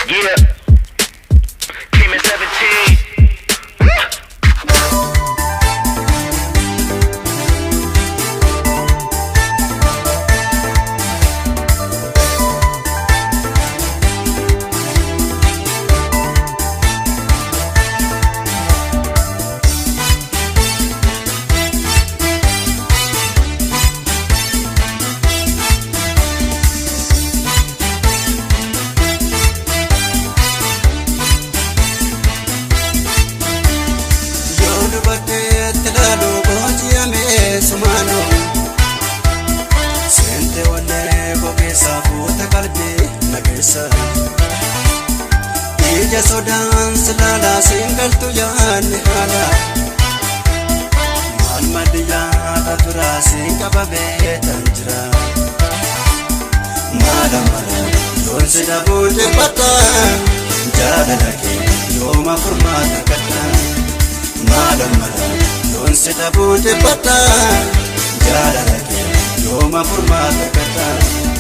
Yeah, came in 17. Ija sodan silala singal tu yaanni haala maal madiyyaa tura singaba beetan jira mala yoon sida boode bata jaalala kee yooma furmaata kadha mala yoon sida boode bata jaalala kee yooma furmaata kadha.